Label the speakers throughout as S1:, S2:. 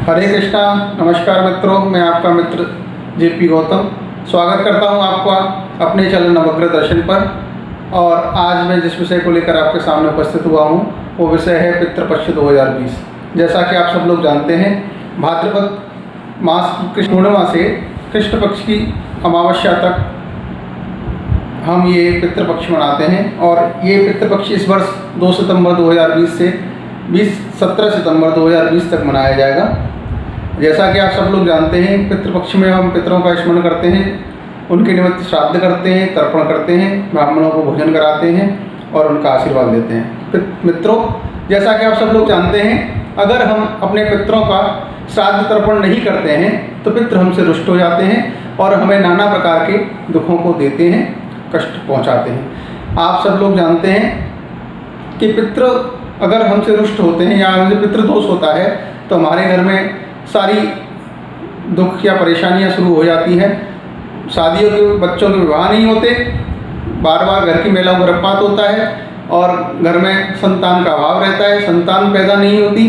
S1: हरे कृष्णा। नमस्कार मित्रों, मैं आपका मित्र जेपी गौतम स्वागत करता हूं आपका अपने चैनल नवग्रह दर्शन पर। और आज मैं जिस विषय को लेकर आपके सामने उपस्थित हुआ हूं वो विषय है पितृपक्ष 2020। जैसा कि आप सब लोग जानते हैं, भाद्रपद मास की कृष्ण पूर्णिमा से कृष्ण पक्ष की अमावस्या तक हम ये पितृपक्ष मनाते हैं। और ये पितृपक्ष इस वर्ष 2 सितंबर 2020 से 17 सितंबर 2020 तक मनाया जाएगा। जैसा कि आप सब लोग जानते हैं, पितृपक्ष में हम पितरों का स्मरण करते हैं, उनके निमित्त श्राद्ध करते हैं, तर्पण करते हैं, ब्राह्मणों को भोजन कराते हैं और उनका आशीर्वाद देते हैं। मित्रों, जैसा कि आप सब लोग जानते हैं, अगर हम अपने पितरों का श्राद्ध तर्पण नहीं करते हैं तो पितृ हमसे रुष्ट हो जाते हैं और हमें नाना प्रकार के दुखों को देते हैं, कष्ट पहुंचाते हैं। आप सब लोग जानते हैं कि पितृ अगर हमसे रुष्ट होते हैं या हमसे पितृदोष होता है तो हमारे घर में सारी दुख या परेशानियां शुरू हो जाती हैं। शादियों के बच्चों के विवाह नहीं होते, बार बार घर की महिलाओं को गर्भपात होता है और घर में संतान का अभाव रहता है, संतान पैदा नहीं होती,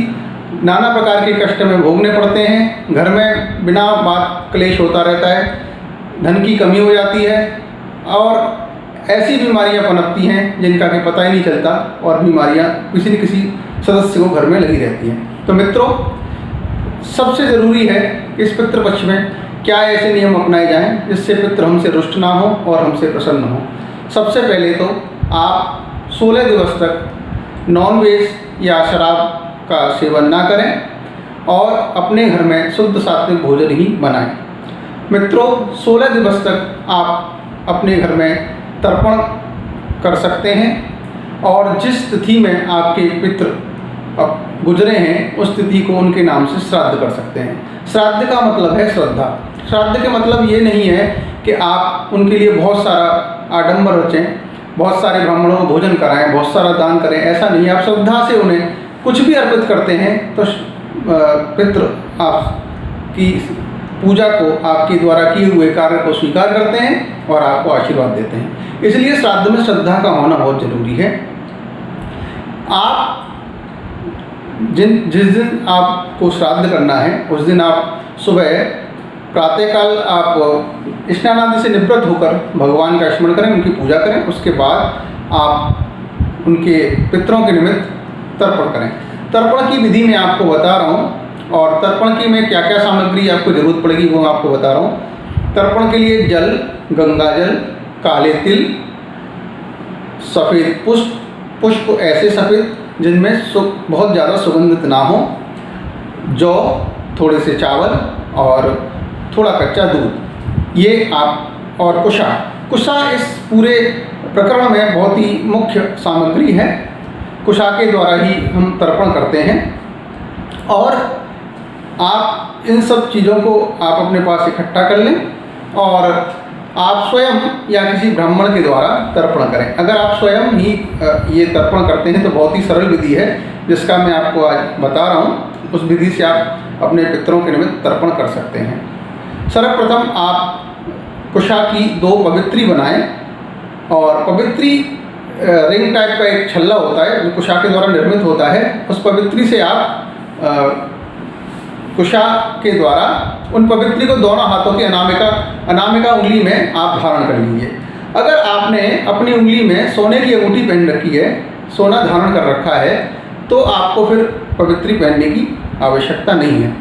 S1: नाना प्रकार के कष्ट में भोगने पड़ते हैं। घर में बिना बात क्लेश होता रहता है, धन की कमी हो जाती है और ऐसी बीमारियां पनपती हैं जिनका कि पता ही नहीं चलता और बीमारियां किसी न किसी सदस्य को घर में लगी रहती हैं। तो मित्रों, सबसे ज़रूरी है कि इस पितृपक्ष में क्या ऐसे नियम अपनाए जाएं जिससे पितृ हमसे रुष्ट ना हो और हमसे प्रसन्न हो। सबसे पहले तो आप 16 दिवस तक नॉनवेज या शराब का सेवन ना करें और अपने घर में शुद्ध सात्विक भोजन ही बनाएं। मित्रों, 16 दिवस तक आप अपने घर में तर्पण कर सकते हैं और जिस तिथि में आपके पितृ अब गुजरे हैं उस तिथि को उनके नाम से श्राद्ध कर सकते हैं। श्राद्ध का मतलब है श्रद्धा। श्राद्ध के मतलब ये नहीं है कि आप उनके लिए बहुत सारा आडंबर रचें, बहुत सारे ब्राह्मणों को भोजन कराएं, बहुत सारा दान करें, ऐसा नहीं है। आप श्रद्धा से उन्हें कुछ भी अर्पित करते हैं तो पितृ आपकी पूजा को, आपके द्वारा किए हुए कार्य को स्वीकार करते हैं और आपको आशीर्वाद देते हैं। इसलिए श्राद्ध में श्रद्धा का होना बहुत जरूरी है। आप जिस दिन आपको श्राद्ध करना है उस दिन आप सुबह प्रातःकाल आप स्नान आदि से निवृत्त होकर भगवान का स्मरण करें, उनकी पूजा करें। उसके बाद आप उनके पितरों के निमित्त तर्पण करें। तर्पण की विधि मैं आपको बता रहा हूँ और तर्पण की मैं क्या क्या सामग्री आपको ज़रूरत पड़ेगी वो आपको बता रहा हूँ। तर्पण के लिए जल, गंगा जल, काले तिल, सफ़ेद पुष्प ऐसे सफ़ेद जिनमें बहुत ज़्यादा सुगंधित ना हो, जौ, थोड़े से चावल और थोड़ा कच्चा दूध, ये आप, और कुशा इस पूरे प्रकरण में बहुत ही मुख्य सामग्री है। कुशा के द्वारा ही हम तर्पण करते हैं और आप इन सब चीज़ों को आप अपने पास इकट्ठा कर लें और आप स्वयं या किसी ब्राह्मण के द्वारा तर्पण करें। अगर आप स्वयं ही ये तर्पण करते हैं तो बहुत ही सरल विधि है जिसका मैं आपको आज बता रहा हूँ। उस विधि से आप अपने पितरों के निमित्त तर्पण कर सकते हैं। सर्वप्रथम आप कुशा की 2 पवित्री बनाएं और पवित्री रिंग टाइप का एक छल्ला होता है जो कुशा के द्वारा निर्मित होता है। उस पवित्री से आप कुशा के द्वारा उन पवित्री को दोनों हाथों की अनामिका उंगली में आप धारण कर लीजिए। अगर आपने अपनी उंगली में सोने की अंगूठी पहन रखी है, सोना धारण कर रखा है, तो आपको फिर पवित्री पहनने की आवश्यकता नहीं है।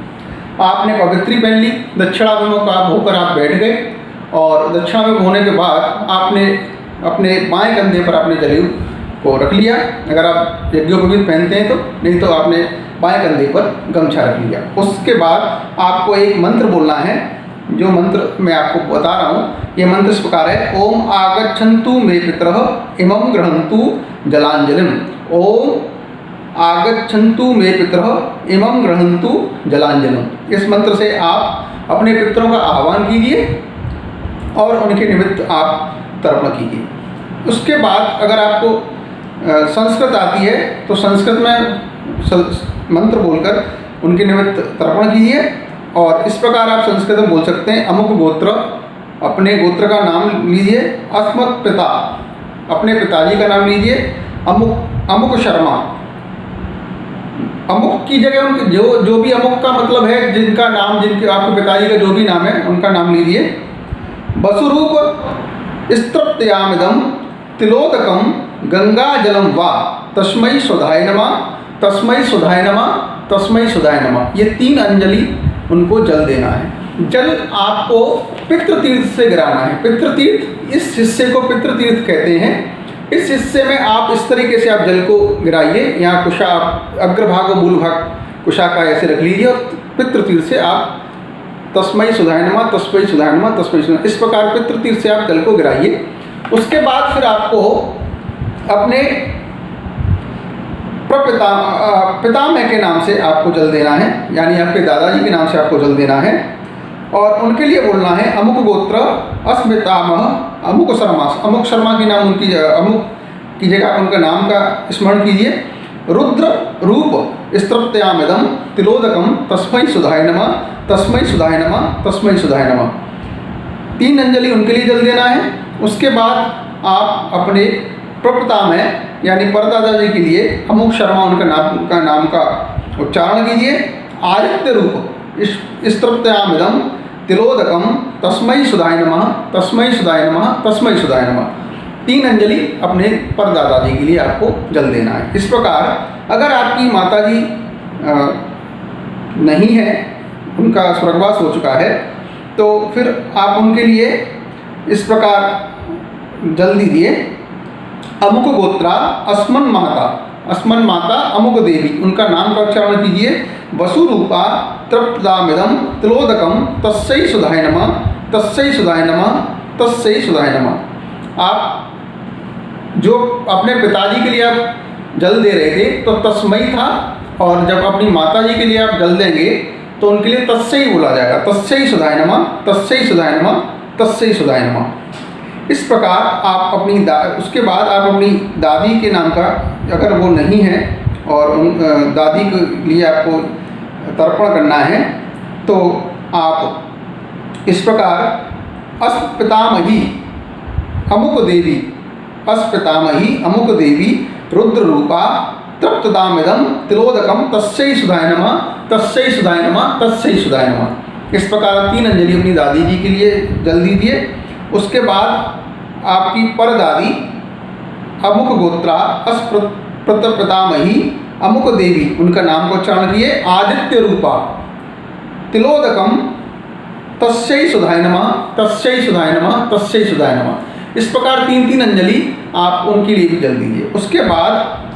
S1: आपने पवित्री पहन ली, दक्षिणाभिमुख होकर आप बैठ गए और दक्षिणाभिमुख होने के बाद आपने अपने बाएं कंधे पर आपने जनेऊ को रख लिया। अगर आप यज्ञोपवीत पहनते हैं तो, नहीं तो आपने बाएं कंधे पर गमछा रख लिया। उसके बाद आपको एक मंत्र बोलना है, जो मंत्र मैं आपको बता रहा हूँ। ये मंत्र इस प्रकार है: ओम आगच्छन्तु मे पितरः इमं गृह्णन्तु जलांजलिम। ओम आगच्छन्तु मे पितरः इमं गृह्णन्तु जलांजलिम। इस मंत्र से आप अपने पितरों का आह्वान कीजिए और उनके निमित्त आप तर्पण कीजिए। उसके बाद अगर आपको संस्कृत आती है तो संस्कृत में मंत्र बोलकर उनके निमित्त तर्पण कीजिए। और इस प्रकार आप संस्कृत में बोल सकते हैं: अमुक गोत्र, अपने गोत्र का नाम लीजिए। अस्मत् पिता, अपने पिताजी का नाम लीजिए। अमुक शर्मा, अमुक की जगह उनके जो भी अमुक का मतलब है, जिनका नाम, जिनके आपके पिताजी का जो भी नाम है उनका नाम लीजिए। वसुरूप स्तृप्तयामिदं तिलोदकम गंगा जलम वा तस्मै सुधाय नमः, तस्मै सुधाय नमः, तस्मै सुधाय नमः। ये 3 अंजलि उनको जल देना है। जल आपको पितृतीर्थ से गिराना है। पितृतीर्थ, इस हिस्से को पितृतीर्थ कहते हैं। इस हिस्से में आप इस तरीके से आप जल को गिराइए। यहाँ कुशा, अग्रभाग और मूल भाग कुशा का ऐसे रख लीजिए और पितृतीर्थ से आप तस्मै सुधाय नमः, तस्मै सुधाय नमः, तस्मै सुधाय, इस प्रकार पितृतीर्थ से आप जल को गिराइए। उसके बाद फिर आपको अपने पितामह के नाम से आपको जल देना है, यानी आपके दादाजी के नाम से आपको जल देना है। और उनके लिए बोलना है अमुक गोत्र अस्मितामह अमुक शर्मा। अमुक शर्मा की नाम उनकी अमुक की जगह आप उनका नाम का स्मरण कीजिए। रुद्र रूप स्तृप्तयामिदं तिलोदकम तस्मै सुधाय नमः, तस्मै सुधाय नमः, तस्मै सुधाय नमः। 3 अंजलि उनके लिए जल देना है। उसके बाद आप अपने प्रपितामह यानी परदादा जी के लिए अमुक शर्मा उनका नाम का उच्चारण कीजिए। आदित्य रूप स्तृप्तयामिदं तिलोदकम तस्मै सुधाय नमः, तस्मै सुधाय नमः, तस्मै सुधाय नमः। 3 अंजलि अपने परदादा जी के लिए आपको जल देना है। इस प्रकार अगर आपकी माताजी नहीं है, उनका स्वर्गवास हो चुका है, तो फिर आप उनके लिए इस प्रकार जल दीजिए। अमुक गोत्रा अस्मन माता, अस्मन माता अमुक देवी, उनका नाम का उच्चारण कीजिए। वसुरूपा तृप्तदामिदं तिलोदकम तस्यै सुधाय नमः, तस्यै सुधाय नमः, तस्यै सुधाय नमः। आप जो अपने पिताजी के लिए आप जल दे रहे थे तो तस्मै था, और जब अपनी माता जी के लिए आप जल देंगे तो उनके लिए तस्यै बोला जाएगा। तस्यै सुधाय नमः, तस्यै सुधाय नमः, तस्यै सुधाय नमः। इस प्रकार आप अपनी उसके बाद आप अपनी दादी के नाम का, अगर वो नहीं है और उन दादी के लिए आपको तर्पण करना है, तो आप इस प्रकार अस्पितामही अमुक देवी, अस्पितामही अमुक देवी रुद्र रूपा तृप्तदामिदं तिलोदकम तस्यै सुधाय नमः, तस्यै सुधाय नमः, तस्यै सुधाय नमः। इस प्रकार 3 अंजलि अपनी दादी जी के लिए जल दीजिए। उसके बाद आपकी परदादी अमुक गोत्रा अस्प्रपितामही अमुक देवी, उनका नाम को उच्चारण किए। आदित्य रूपा तिलोदकम तस्यै सुधाय नमः, तस्यै सुधाय नमः, तस्यै सुधाय नमः। इस प्रकार 3-3 अंजलि आप उनके लिए भी जल दीजिए। उसके बाद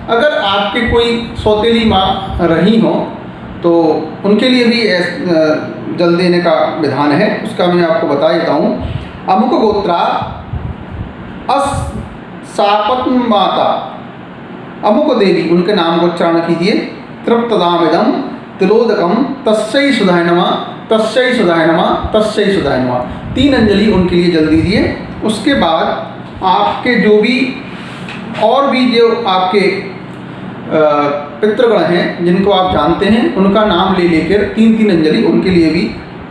S1: अगर आपके कोई सौतेली माँ रही हो तो उनके लिए भी जल देने का विधान है, उसका मैं आपको बता देता हूँ। अमुक गोत्रा सापत्न माता अमुक देवी, उनके नाम को उच्चारण कीजिए। तृप्तदामिदं तिलोदकम तस्यै सुधाय नमः, तस्यै सुधाय नमः, तस्यै सुधाय नमः। 3 अंजलि उनके लिए जल दीजिए। उसके बाद आपके जो भी और भी जो आपके पितृगण हैं जिनको आप जानते हैं, उनका नाम ले लेकर 3-3 अंजलि उनके लिए भी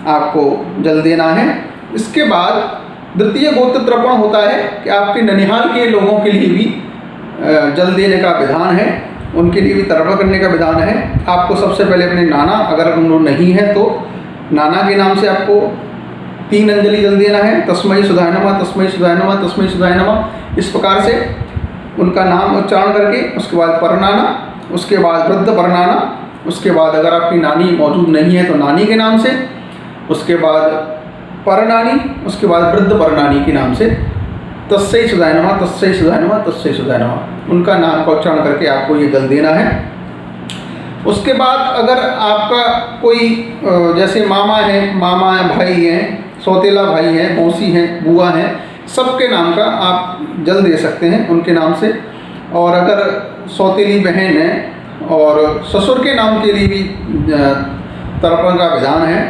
S1: आपको जल देना है। इसके बाद द्वितीय गोत्र तर्पण होता है कि आपके ननिहाल के लोगों के लिए भी जल देने का विधान है, उनके लिए भी तर्पण करने का विधान है। आपको सबसे पहले अपने नाना, अगर उन्होंने नहीं है तो नाना के नाम से आपको 3 अंजलि जल देना है। तस्मै सुधाय नमः, तस्मै सुधाय नमः, तस्मै सुधाय नमः। इस प्रकार से उनका नाम उच्चारण करके उसके बाद परनाना, उसके बाद वृद्ध परनाना, उसके बाद अगर आपकी नानी मौजूद नहीं है तो नानी के नाम से, उसके बाद परनानी, उसके बाद वृद्ध परनानी के नाम से तस्यै सुधाय नमः, तस्यै सुधाय नमः, तस्यै सुधाय नमः, उनका नाम का उच्चारण करके आपको ये जल देना है। उसके बाद अगर आपका कोई जैसे मामा है, मामा भाई हैं, सौतेला भाई हैं, मौसी हैं, बुआ हैं, सबके नाम का आप जल दे सकते हैं उनके नाम से। और अगर सौतेली बहन है और ससुर के नाम के लिए भी तर्पण का विधान है।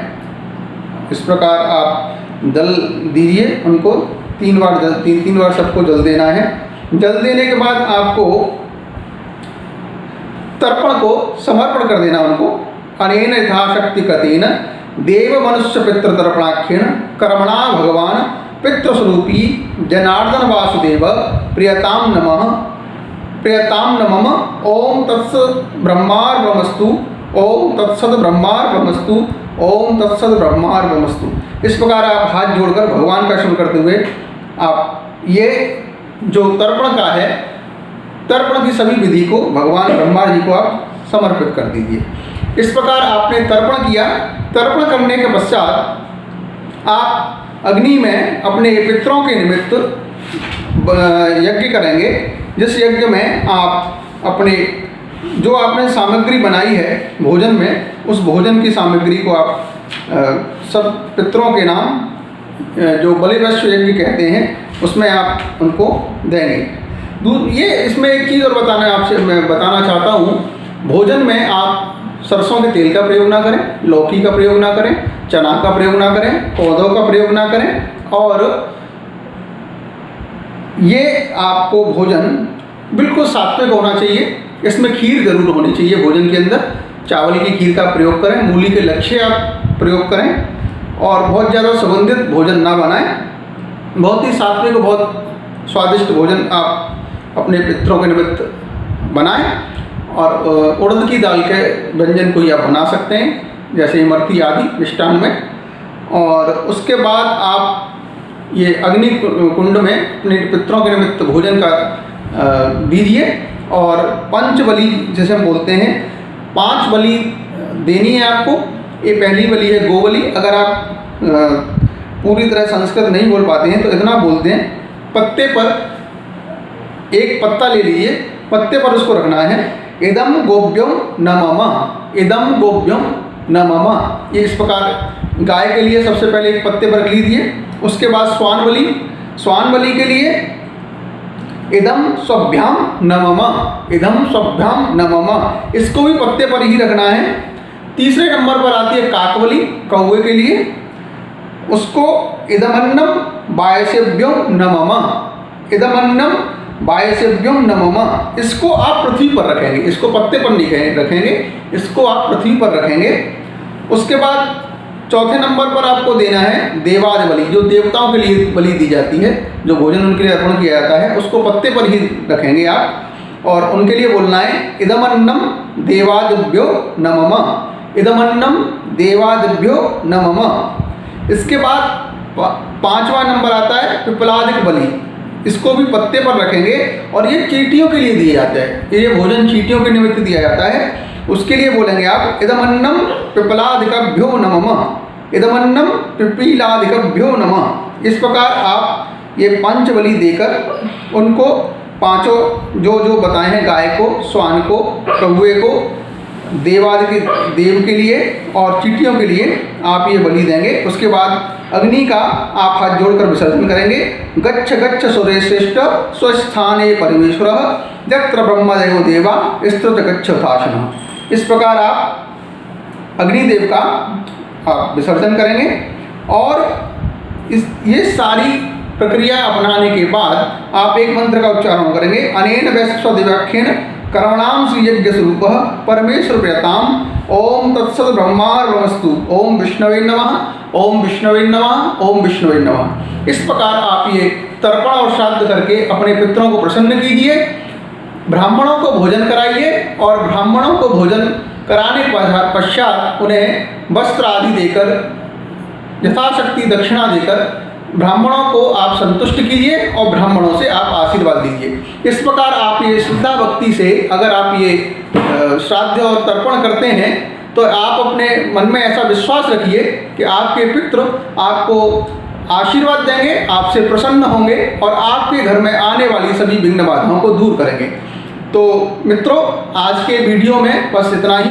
S1: इस प्रकार आप जल दीजिए उनको 3 बार, 3 बार सबको जल देना है। जल देने के बाद आपको तर्पण को समर्पण कर देना उनको। अनेन यथाशक्ति कतेन देव मनुष्य पितृ तर्पणाख्येन कर्मणा भगवान पितृस्वरूपी जनार्दन वासुदेव प्रियताम नमः प्रियताम नमः। ओम तत्सत् ब्रह्मार्पणमस्तु। ओम तत्सत् ब्रह्मार्पणमस्तु। ओम तत्सत् ब्रह्मार्पणमस्तु। इस प्रकार आप हाथ जोड़कर भगवान का स्मरण करते हुए आप ये जो तर्पण का है, तर्पण की सभी विधि को भगवान ब्रह्मा जी को आप समर्पित कर दीजिए। इस प्रकार आपने तर्पण किया। तर्पण करने के पश्चात आप अग्नि में अपने पितरों के निमित्त यज्ञ करेंगे, जिस यज्ञ में आप अपने जो आपने सामग्री बनाई है भोजन में, उस भोजन की सामग्री को आप सब पितरों के नाम जो बलिवश्य यज्ञ कहते हैं उसमें आप उनको देंगे। ये इसमें एक चीज़ और मैं बताना चाहता हूँ, भोजन में आप सरसों के तेल का प्रयोग ना करें, लौकी का प्रयोग ना करें, चना का प्रयोग ना करें, पौधों का प्रयोग ना करें। और ये आपको भोजन बिल्कुल सात्विक होना चाहिए। इसमें खीर जरूर होनी चाहिए भोजन के अंदर। चावल की खीर का प्रयोग करें, मूली के लच्छे आप प्रयोग करें और बहुत ज़्यादा सुगंधित भोजन ना बनाएं। बहुत ही सात्विक, बहुत स्वादिष्ट भोजन आप अपने पितरों के निमित्त बनाएं। और उड़द की दाल के व्यंजन कोई आप बना सकते हैं, जैसे इमरती आदि मिष्टान में। और उसके बाद आप ये अग्नि कुंड में अपने पितरों के निमित्त भोजन का दीजिए। और पंच बलि जैसे हम बोलते हैं, 5 बलि देनी है आपको। ये पहली बलि है गो बलि। अगर आप पूरी तरह संस्कृत नहीं बोल पाते हैं तो इतना बोलते हैं, पत्ते पर एक पत्ता ले लीजिए, पत्ते पर उसको रखना है, इदम गोभ्यम न मम, इदम गोभ्यम न मम। ये इस प्रकार गाय के लिए सबसे पहले एक पत्ते पर रख लीजिए। उसके बाद स्वान बलि के लिए इदम स्वभ्याम न मम, इदम स्वभ्याम न मम, इसको भी पत्ते पर ही रखना है। तीसरे नंबर पर आती है काकबलि, कौवे के लिए, उसको इदमन्नम वायसेभ्यम न मम, इदमन्नम वायसेभ्यम न मम। इसको आप पृथ्वी पर रखेंगे, इसको पत्ते पर नहीं रखेंगे, इसको आप पृथ्वी पर रखेंगे। उसके बाद चौथे नंबर पर आपको देना है देवाद बलि, जो देवताओं के लिए बलि दी जाती है, जो भोजन उनके लिए अर्पण किया जाता है, उसको पत्ते पर ही रखेंगे आप। और उनके लिए बोलना है इदमन्नम देवादिभ्यो न मम, इदमन्नम देवादिभ्यो न मम। इसके बाद 5वां नंबर आता है पिपलादिक बलि, इसको भी पत्ते पर रखेंगे। और ये चींटियों के लिए दिया जाता है, ये भोजन चींटियों के निमित्त दिया जाता है। उसके लिए बोलेंगे आप इदमन्नम पिपलादिकभ्यो नमः, इदमन्नम पिपीलादिकभ्यो नमः। इस प्रकार आप ये 5 बलि देकर उनको पांचों जो जो बताए हैं, गाय को, स्वान को, कौवे को, देवादि देव के लिए और चींटियों के लिए आप ये बलि देंगे। उसके बाद अग्नि का आप हाथ जोड़कर विसर्जन करेंगे। गच्छ गच्छ सूर्यश्रेष्ठ स्वस्थाने परमेश्वरः यत्र ब्रह्मदेवो देवा स्तुत गच्छ भाषणः। इस प्रकार आप अग्निदेव का आप विसर्जन करेंगे। और ये सारी प्रक्रिया अपनाने के बाद आप एक मंत्र का उच्चारण करेंगे, अनेन वैश्वदेवाख्येन कर्मणाम श्रीयज्ञ स्वरूप परमेश्वर प्रियताम। ओम तत्सत् ब्रह्मार्पणमस्तु। ओम विष्णवे नमः, ओम विष्णवे नमः, ओम विष्णवे नमः। इस प्रकार आप ये तर्पण और श्राद्ध करके अपने पितरों को प्रसन्न कीजिए, ब्राह्मणों को भोजन कराइए और ब्राह्मणों को भोजन कराने के पश्चात उन्हें वस्त्र आदि देकर, यथाशक्ति दक्षिणा देकर ब्राह्मणों को आप संतुष्ट कीजिए और ब्राह्मणों से आप आशीर्वाद लीजिए। इस प्रकार आप ये श्रद्धा भक्ति से अगर आप ये श्राद्ध और तर्पण करते हैं तो आप अपने मन में ऐसा विश्वास रखिए कि आपके पितृ आपको आशीर्वाद देंगे, आपसे प्रसन्न होंगे और आपके घर में आने वाली सभी विघ्न बाधाओं को दूर करेंगे। तो मित्रों, आज के वीडियो में बस इतना ही।